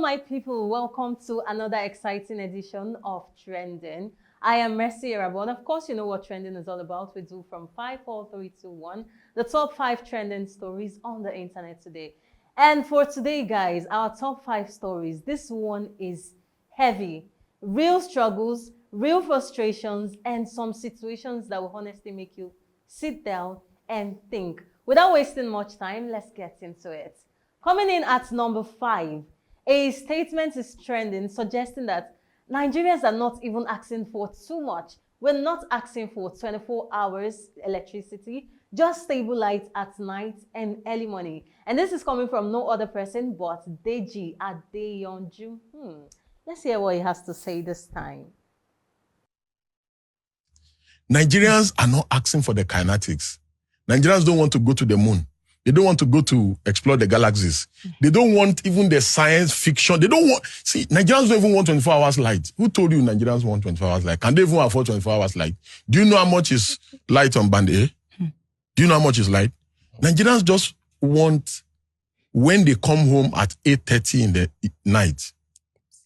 my people, welcome to another exciting edition of Trending. I am Mercy Arabo, and of course you know what Trending is all about. We do from 5, 4, 3, 2, 1, the top 5 trending stories on the internet today. And for today, guys, our top 5 stories, this one is heavy. Real struggles, real frustrations, and some situations that will honestly make you sit down and think. Without wasting much time, let's get into it. Coming in at number 5, a statement is trending suggesting that Nigerians are not even asking for too much. We're not asking for 24 hours electricity, just stable lights at night and early morning. And this is coming from no other person but Deji Adeyanju. Let's hear what he has to say this time. Nigerians are not asking for the kinetics. Nigerians don't want to go to the moon. They don't want to go to explore the galaxies. They don't want even the science fiction. They don't want... See, Nigerians don't even want 24 hours light. Who told you Nigerians want 24 hours light? Can they even afford 24 hours light? Do you know how much is light on band A? Do you know how much is light? Nigerians just want, when they come home at 8:30 in the night,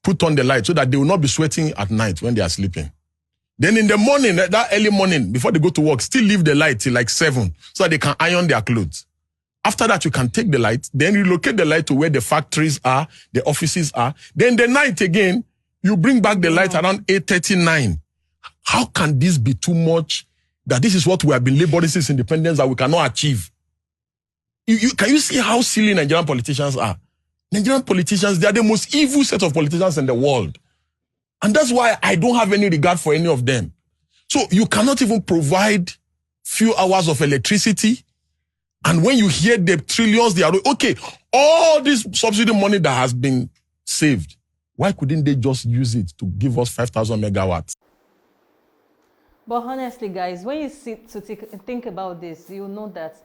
put on the light so that they will not be sweating at night when they are sleeping. Then in the morning, that early morning, before they go to work, still leave the light till like 7 so that they can iron their clothes. After that, you can take the light, then relocate the light to where the factories are, the offices are. Then the night again, you bring back the light around 8:39. How can this be too much? That this is what we have been laboring since independence that we cannot achieve. Can you see how silly Nigerian politicians are? Nigerian politicians, they are the most evil set of politicians in the world. And that's why I don't have any regard for any of them. So you cannot even provide few hours of electricity. And when you hear the trillions, they are, okay, all this subsidy money that has been saved, why couldn't they just use it to give us 5,000 megawatts? But honestly, guys, when you sit to think about this, you know that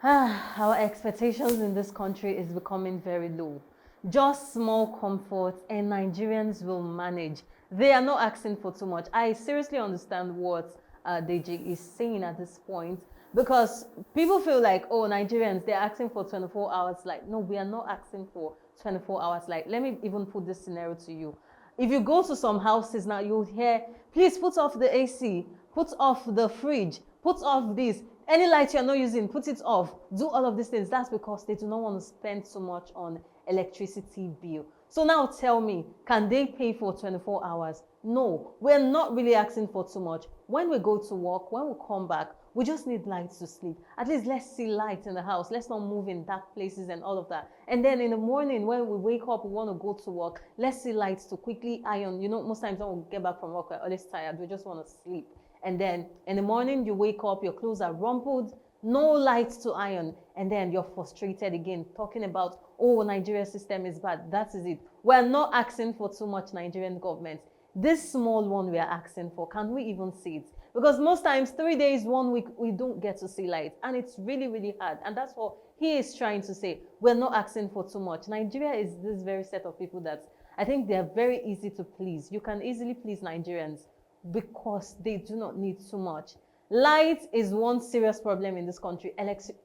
our expectations in this country is becoming very low. Just small comfort and Nigerians will manage. They are not asking for too much. I seriously understand what Deji is saying at this point, because people feel like, oh, Nigerians, they're asking for 24 hours light. No, we are not asking for 24 hours light. Let me even put this scenario to you. If you go to some houses now, you'll hear, please put off the AC, put off the fridge, put off this. Any light you're not using, put it off. Do all of these things. That's because they do not want to spend so much on electricity bill. So now tell me, can they pay for 24 hours? No, we're not really asking for too much. When we go to work, when we come back, we just need lights to sleep. At least let's see light in the house. Let's not move in dark places and all of that. And then in the morning, when we wake up, we want to go to work, let's see lights to quickly iron. You know, most times when we get back from work, we're always tired. We just want to sleep. And then in the morning, you wake up, your clothes are rumpled, no lights to iron, and then you're frustrated again, talking about, oh, Nigeria's system is bad. That is it. We're not asking for too much, Nigerian government. This small one we are asking for, can we even see it? Because most times, 3 days, 1 week, we don't get to see light. And it's really, really hard. And that's what he is trying to say. We're not asking for too much. Nigeria is this very set of people that I think they are very easy to please. You can easily please Nigerians because they do not need too much. Light is one serious problem in this country.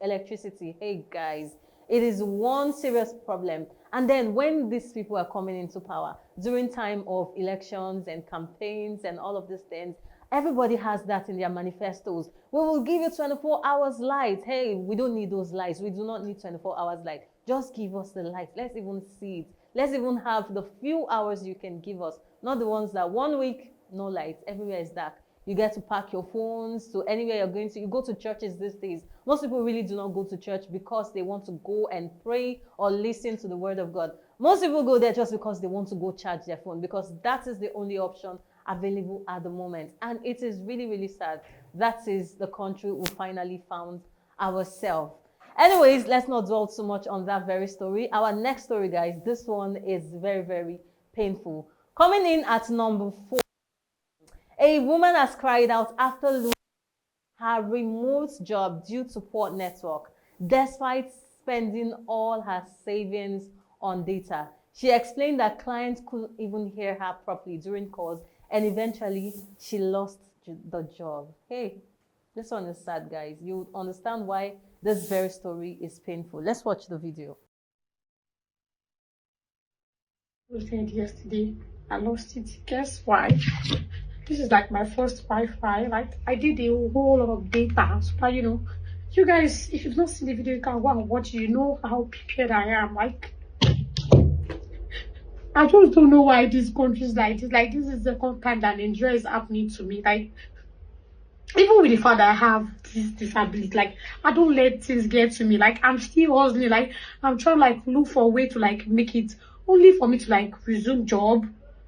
Electricity, hey guys, it is one serious problem. And then when these people are coming into power, during time of elections and campaigns and all of these things, everybody has that in their manifestos. We will give you 24 hours light. Hey, we don't need those lights. We do not need 24 hours light. Just give us the light. Let's even see it. Let's even have the few hours you can give us. Not the ones that 1 week, no light, everywhere is dark. You get to pack your phones to anywhere you're going to. You go to churches these days. Most people really do not go to church because they want to go and pray or listen to the word of God. Most people go there just because they want to go charge their phone, because that is the only option available at the moment. And it is really, really sad. That is the country we finally found ourselves. Anyways, let's not dwell too much on that very story. Our next story, guys, this one is very, very painful. Coming in at number 4. A woman has cried out after losing her remote job due to poor network, despite spending all her savings on data. She explained that clients couldn't even hear her properly during calls, and eventually she lost the job. Hey, this one is sad, guys. You understand why this very story is painful. Let's watch the video. Said yesterday, I lost it. Guess why? This is like my first Wi-Fi. Like I did a whole lot of data. So that, you guys, if you've not seen the video, you can go and watch it. You know how prepared I am. Like I just don't know why this country is like this. Like this is the second time that Nigeria is happening to me. Like even with the fact that I have this disability, like I don't let things get to me. Like I'm still hustling. Like I'm trying to like look for a way to like make it, only for me to like resume job.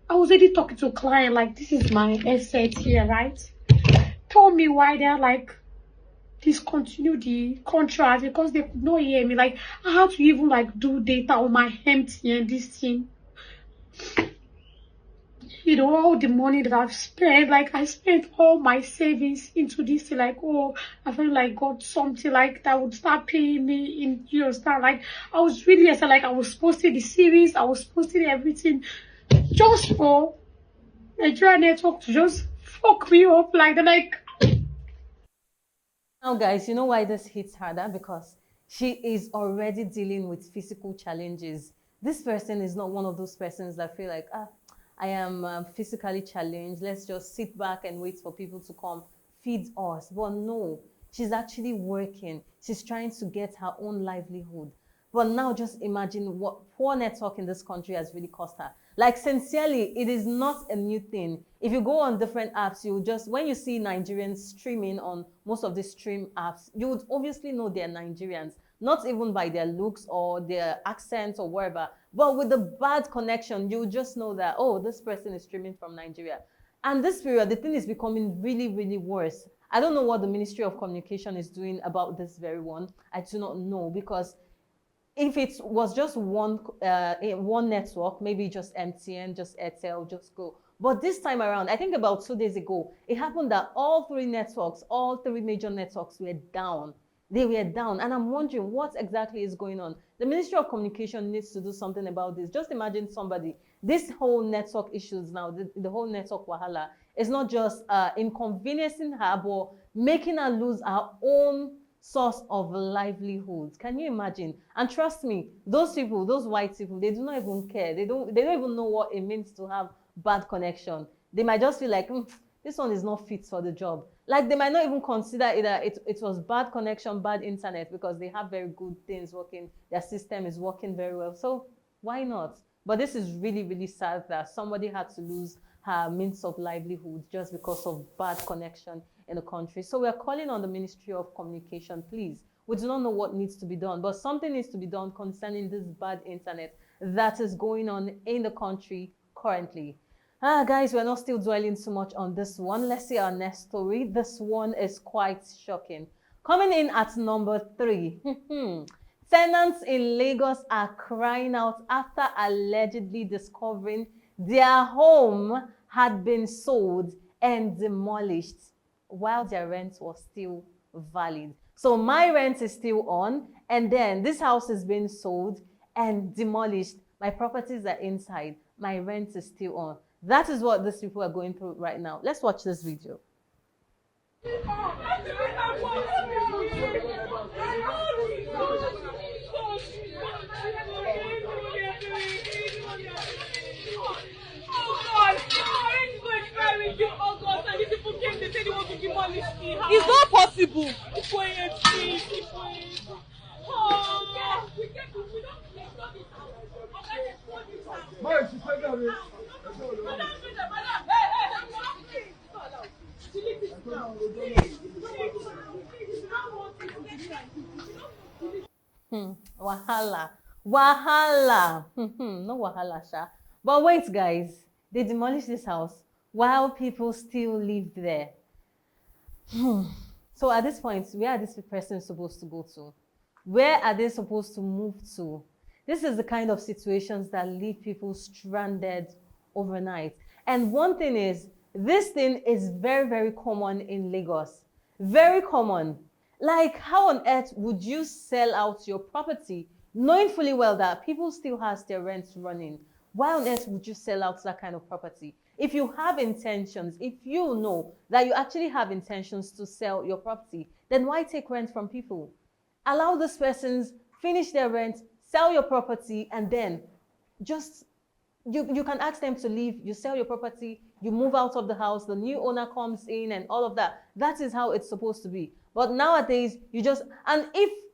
I was already talking to a client, like this is my asset here, right? Told me why they're like discontinue the contract because they could not hear me. Like I had to even like do data on my MTN this thing. All the money that I've spent, like I spent all my savings into this thing, like, oh, I felt like got something like that would start paying me in, start like, I was really excited, like I was posting the series, I was posting everything, just for Nigeria network to just fuck me up like that, like. Now, guys, you know why this hits harder? Because she is already dealing with physical challenges. This person is not one of those persons that feel like, I am physically challenged. Let's just sit back and wait for people to come feed us. But no, she's actually working. She's trying to get her own livelihood. But now just imagine what poor network in this country has really cost her. Like sincerely, it is not a new thing. If you go on different apps, you just, when you see Nigerians streaming on most of the stream apps, you would obviously know they're Nigerians. Not even by their looks or their accents or wherever, but with the bad connection, you just know that, oh, this person is streaming from Nigeria. And this period, the thing is becoming really, really worse. I don't know what the Ministry of Communication is doing about this very one. I do not know, because if it was just one network, maybe just MTN, just Airtel, just go. But this time around, I think about 2 days ago, it happened that all three major networks were down. They were down, and I'm wondering what exactly is going on. The Ministry of Communication needs to do something about this. Just imagine somebody, this whole network issues now, the whole network wahala, is not just inconveniencing her, but making her lose her own source of livelihood. Can you imagine? And trust me, those people, those white people, they do not even care. They don't even know what it means to have bad connection. They might just feel like, this one is not fit for the job. Like they might not even consider it was bad connection, bad internet, because they have very good things working. Their system is working very well. So why not? But this is really, really sad that somebody had to lose her means of livelihood just because of bad connection in the country. So we're calling on the Ministry of Communication, please. We do not know what needs to be done, but something needs to be done concerning this bad internet that is going on in the country currently. Guys, we're not still dwelling too much on this one. Let's see our next story. This one is quite shocking. Coming in at number 3. Tenants in Lagos are crying out after allegedly discovering their home had been sold and demolished while their rent was still valid. So my rent is still on, and then this house is being sold and demolished. My properties are inside. My rent is still on. That is what these people are going through right now. Let's watch this video. It's not possible. Wahala. No wahala, sha. But wait, guys. They demolished this house while people still lived there. So at this point, where are these persons supposed to go to? Where are they supposed to move to? This is the kind of situations that leave people stranded overnight. And one thing is, this thing is very, very common in Lagos. Very common. Like, how on earth would you sell out your property knowing fully well that people still has their rents running? Why on earth would you sell out that kind of property? If you have intentions, if you know that you actually have intentions to sell your property, then why take rent from people? Allow these persons finish their rent, sell your property, and then just you can ask them to leave, you sell your property, you move out of the house, the new owner comes in and all of that. That is how it's supposed to be. But nowadays, you just, and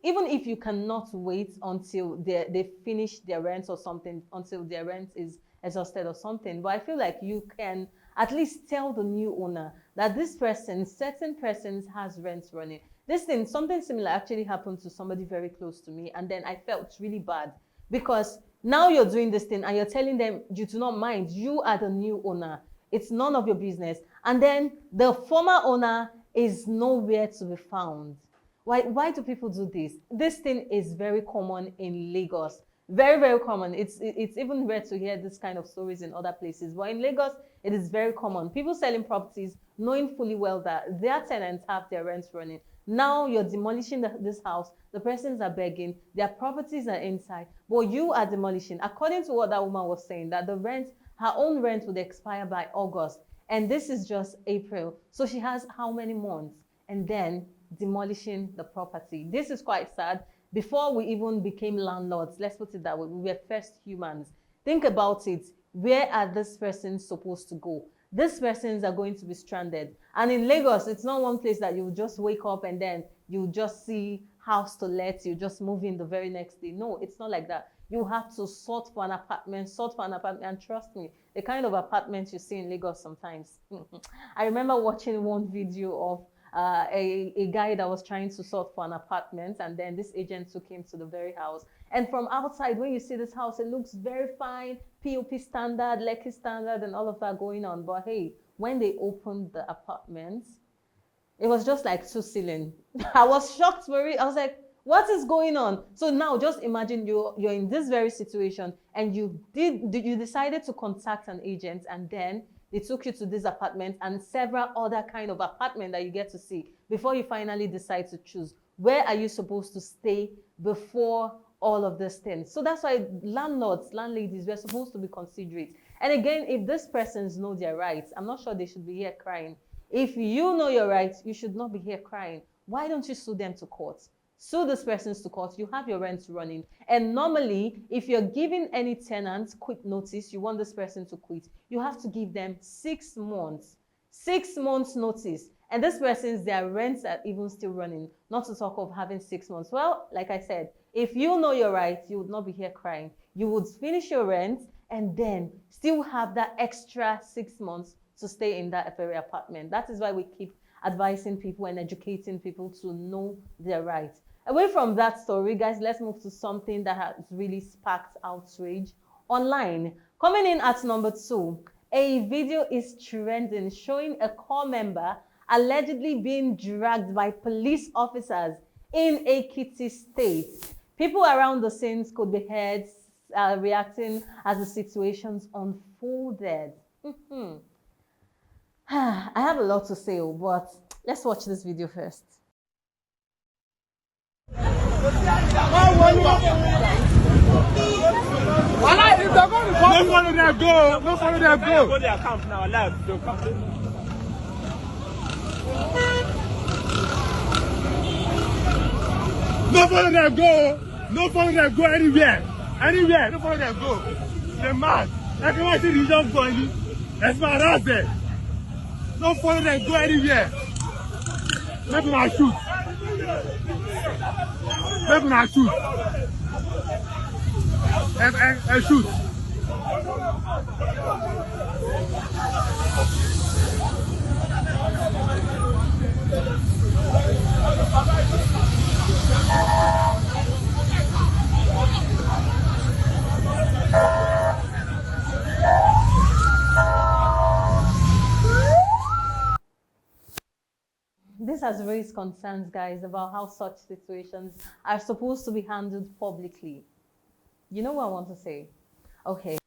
even if you cannot wait until they finish their rent or something, until their rent is exhausted or something, but I feel like you can at least tell the new owner that this person, certain persons has rents running. This thing, something similar actually happened to somebody very close to me, and then I felt really bad because now you're doing this thing and you're telling them you do not mind, you are the new owner, it's none of your business, and then the former owner is nowhere to be found. Why do people do this? This thing is very common in Lagos. Very, very common. It's even rare to hear this kind of stories in other places. But in Lagos, it is very common. People selling properties knowing fully well that their tenants have their rents running. Now you're demolishing this house. The persons are begging. Their properties are inside. But you are demolishing. According to what that woman was saying, that the rent, her own rent would expire by August. And this is just April. So she has how many months? And then demolishing the property. This is quite sad. Before we even became landlords, let's put it that way, we were first humans. Think about it. Where are these persons supposed to go? These persons are going to be stranded. And in Lagos, it's not one place that you just wake up and then you just see house to let, you just move in the very next day. No, it's not like that. You have to sort for an apartment, and trust me, the kind of apartments you see in Lagos sometimes. I remember watching one video of a guy that was trying to sort for an apartment, and then this agent took him to the very house. And from outside, when you see this house, it looks very fine, POP standard, Lekki standard, and all of that going on. But hey, when they opened the apartment, it was just like two ceiling. I was shocked for it. I was like, what is going on? So now just imagine you're in this very situation and you decided to contact an agent, and then they took you to this apartment and several other kind of apartment that you get to see before you finally decide to choose. Where are you supposed to stay before all of these things? So that's why landlords, landladies, we're supposed to be considerate. And again, if these persons know their rights, I'm not sure they should be here crying. If you know your rights, you should not be here crying. Why don't you sue them to court? Sue these persons to court. You have your rent running. And normally, if you're giving any tenant quit notice, you want this person to quit, you have to give them 6 months. 6 months notice. And this person's, their rents are even still running, not to talk of having 6 months. Well, like I said, if you know your rights, you would not be here crying. You would finish your rent and then still have that extra 6 months to stay in that very apartment. That is why we keep advising people and educating people to know their rights. Away from that story, guys, let's move to something that has really sparked outrage online. Coming in at number 2, a video is trending showing a corps member allegedly being dragged by police officers in Ekiti State. People around the scenes could be heard reacting as the situations unfolded. I have a lot to say, but let's watch this video first. No follow them, go. No follow them, go. Go their camp now, live. They'll come. No follow them, go. No follow them, go anywhere. Anywhere. No follow them, go. They're mad. I can watch the young boy. That's my husband. No follow them, go anywhere. Make my shoot. Make my shoot. And shoot. This has raised concerns, guys, about how such situations are supposed to be handled publicly. You know what I want to say? Okay.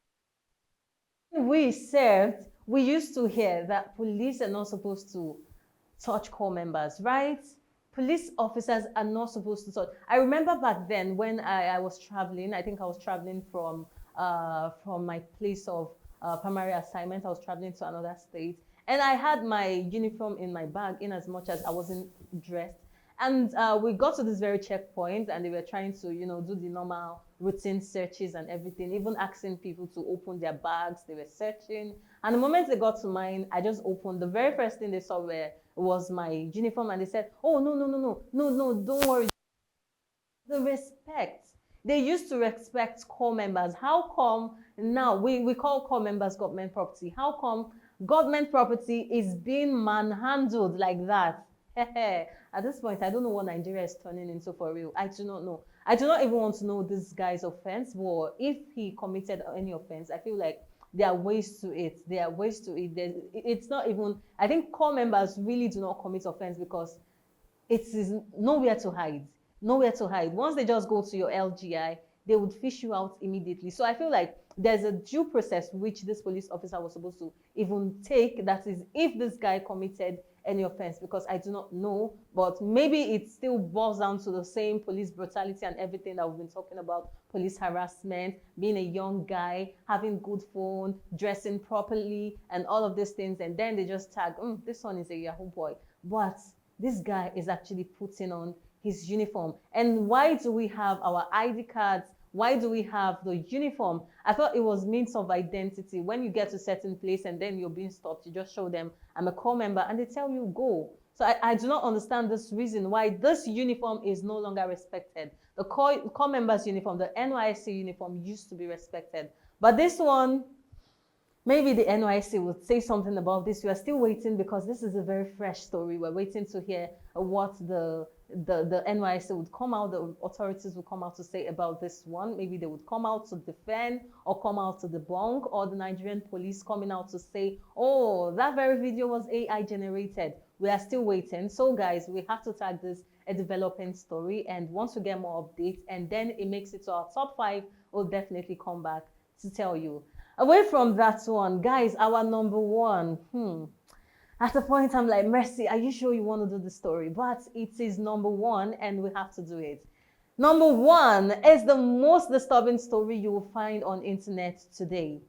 We used to hear that police are not supposed to touch corps members, right? Police officers are not supposed to touch. I remember back then when I was traveling, I think I was traveling from my place of primary assignment. I was traveling to another state. And I had my uniform in my bag in as much as I wasn't dressed. And we got to this very checkpoint and they were trying to, do the normal routine searches and everything, even asking people to open their bags. They were searching. And the moment they got to mine, I just opened. The very first thing they saw was my uniform and they said, oh, no, don't worry. The respect. They used to respect core members. How come now we call core members government property? How come government property is being manhandled like that? At this point, I don't know what Nigeria is turning into for real. I do not know. I do not even want to know this guy's offense, but if he committed any offense, I feel like there are ways to it. There are ways to it. It's not even, I think core members really do not commit offense because it is nowhere to hide. Nowhere to hide. Once they just go to your LGI, they would fish you out immediately. So I feel like there's a due process which this police officer was supposed to even take. That is, if this guy committed any offense, because I do not know, but maybe it still boils down to the same police brutality and everything that we've been talking about, police harassment, being a young guy, having good phone, dressing properly, and all of these things. And then they just tag, this one is a Yahoo boy. But this guy is actually putting on his uniform. And why do we have our ID cards? Why do we have the uniform? I thought it was means of identity. When you get to a certain place and then you're being stopped, you just show them, I'm a core member, and they tell you, go. So I do not understand this reason why this uniform is no longer respected. The core members uniform, the NYSC uniform used to be respected. But this one, maybe the NYSC would say something about this. We are still waiting because this is a very fresh story. We're waiting to hear what the NYSC would come out, the authorities would come out to say about this one. Maybe they would come out to defend or come out to debunk, or the Nigerian police coming out to say, oh, that very video was AI generated. We are still waiting. So guys, we have to tag this a developing story, and once we get more updates and then it makes it to our top 5, we'll definitely come back to tell you. Away from that one, guys, our number 1, at the point I'm like, Mercy, are you sure you want to do the story? But it is number 1 and we have to do it. Number 1 is the most disturbing story you will find on internet today.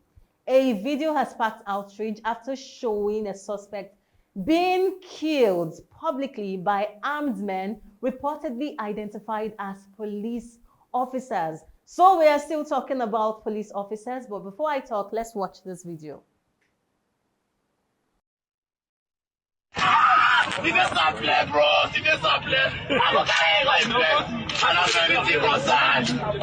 A video has sparked outrage after showing a suspect being killed publicly by armed men reportedly identified as police officers. So we are still talking about police officers, but before I talk, let's watch this video. You just stop play, bro. You just stop play. I'm not going to play. I don't know anything outside. I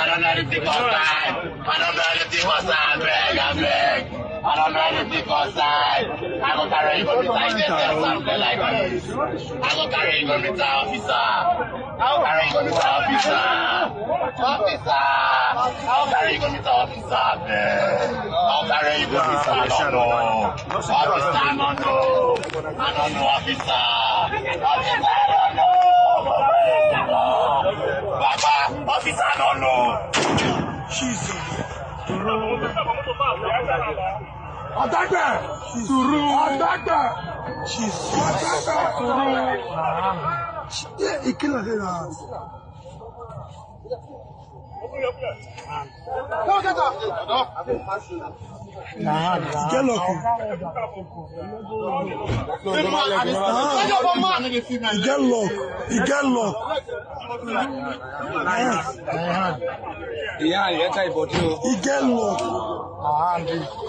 don't know anything outside. I don't know anything outside. I beg. I don't know anything outside. I go carry you from the side. Just tell something like this. I go carry you from the officer. I'll carry you from the officer. I'll carry you from the officer, man. I'll carry you from the officer. Officer, no. I don't know, officer. Officer, I don't know. Baba, officer, I don't know. Jesus. Attack them! Attack them! Jesus. Attack them! Yeah, he killed her. Go get up! Get lucky. Get lock. He get lock. Yeah, he get lock.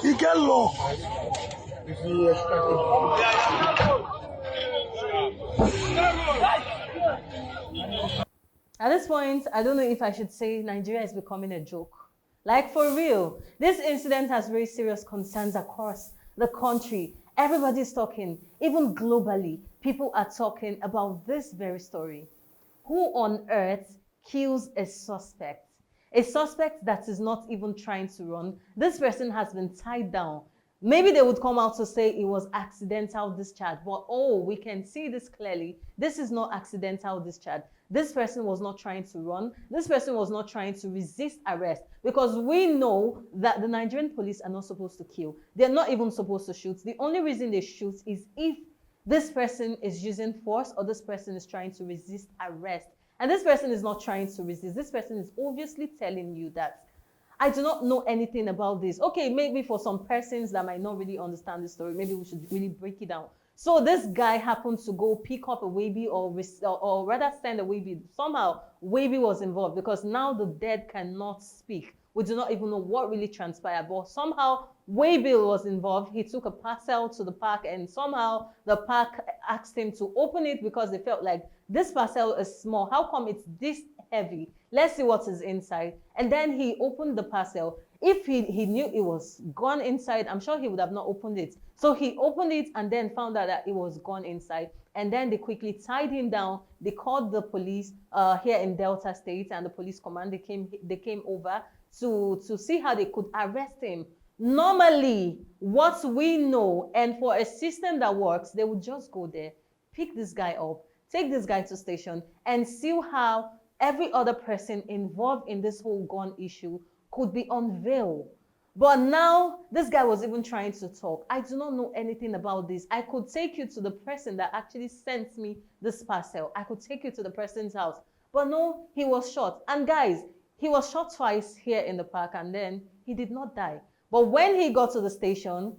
He get lock. At this point, I don't know if I should say Nigeria is becoming a joke. Like, for real, this incident has raised serious concerns across the country. Everybody's talking, even globally, people are talking about this very story. Who on earth kills a suspect? A suspect that is not even trying to run. This person has been tied down. Maybe they would come out to say it was accidental discharge, but oh, we can see this clearly. This is not accidental discharge. This person was not trying to run. This person was not trying to resist arrest, because we know that the Nigerian police are not supposed to kill. They're not even supposed to shoot. The only reason they shoot is if this person is using force or this person is trying to resist arrest. And this person is not trying to resist. This person is obviously telling you that I do not know anything about this. Okay, maybe for some persons that might not really understand the story, maybe we should really break it down. So this guy happened to go pick up a baby or rather send a baby. Somehow, baby was involved because now the dead cannot speak. We do not even know what really transpired, but somehow Waybill was involved. He took a parcel to the park and somehow the park asked him to open it because they felt like this parcel is small. How come it's this heavy? Let's see what is inside. And then he opened the parcel. If he knew it was gone inside, I'm sure he would have not opened it. So he opened it and then found out that it was gone inside. And then they quickly tied him down. They called the police here in Delta State, and the police command, they came over to see how they could arrest him. Normally, what we know, and for a system that works, they would just go there, pick this guy up, take this guy to station, and see how every other person involved in this whole gun issue could be unveiled. But now, this guy was even trying to talk. I do not know anything about this. I could take you to the person that actually sent me this parcel. I could take you to the person's house. But no, he was shot. And guys, he was shot twice here in the park, and then he did not die. But when he got to the station,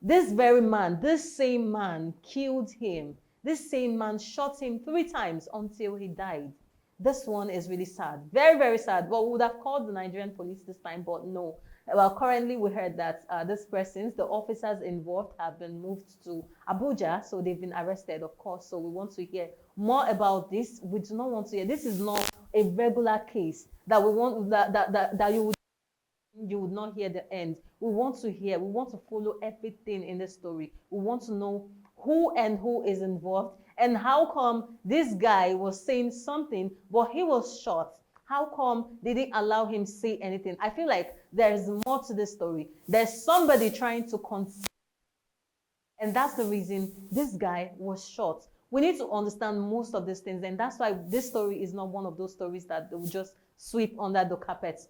this very man, this same man killed him. This same man shot him 3 times until he died. This one is really sad. Very, very sad. Well, we would have called the Nigerian police this time, but no. Well, currently we heard that these persons, the officers involved, have been moved to Abuja, so they've been arrested, of course. So we want to hear more about this. We do not want to hear. This is not a regular case that we want that you would not hear the end. We want to hear. We want to follow everything in the story. We want to know who is involved and how come this guy was saying something, but he was shot. How come they didn't allow him say anything? I feel like there's more to this story. There's somebody trying to conceal, and that's the reason this guy was shot. We need to understand most of these things, and that's why this story is not one of those stories that will just sweep under the carpet.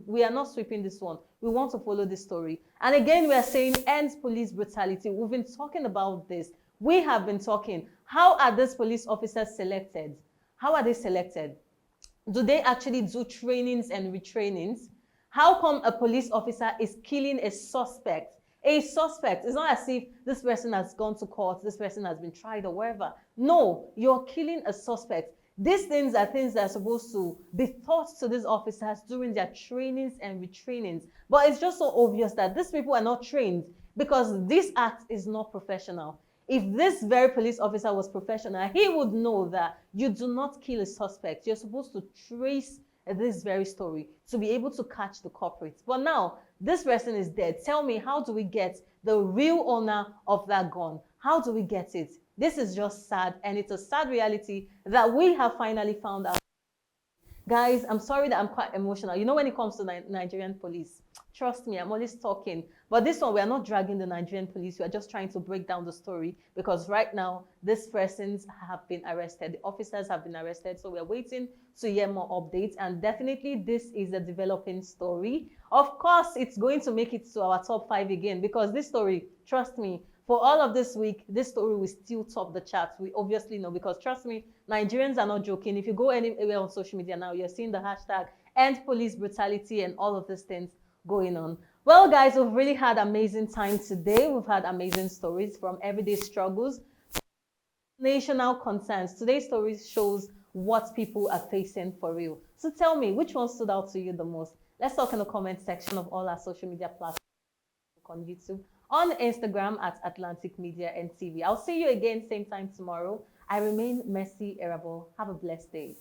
We are not sweeping this one. We want to follow this story. And again, we are saying end police brutality. We've been talking about this. We have been talking. How are these police officers selected? How are they selected? Do they actually do trainings and retrainings? How come a police officer is killing a suspect? A suspect. It's not as if this person has gone to court, this person has been tried or whatever. No, you're killing a suspect. These things are things that are supposed to be taught to these officers during their trainings and retrainings. But it's just so obvious that these people are not trained because this act is not professional. If this very police officer was professional, he would know that you do not kill a suspect. You're supposed to trace this very story to be able to catch the culprits. But now, this person is dead. Tell me, how do we get the real owner of that gun? How do we get it? This is just sad, and it's a sad reality that we have finally found out. Guys, I'm sorry that I'm quite emotional. You know, when it comes to Nigerian police, trust me, I'm always talking. But this one, we are not dragging the Nigerian police. We are just trying to break down the story because right now, these persons have been arrested. The officers have been arrested. So we're waiting to hear more updates. And definitely, this is a developing story. Of course, it's going to make it to our top 5 again because this story, trust me, for all of this week, this story will still top the charts. We obviously know because trust me, Nigerians are not joking. If you go anywhere on social media now, you're seeing the hashtag end police brutality and all of these things going on. Well, guys, we've really had amazing time today. We've had amazing stories from everyday struggles, national concerns. Today's story shows what people are facing for real. So tell me, which one stood out to you the most? Let's talk in the comment section of all our social media platforms on YouTube, on Instagram at Atlantic Media and TV. I'll see you again same time tomorrow. I remain Mercy Erabo. Have a blessed day.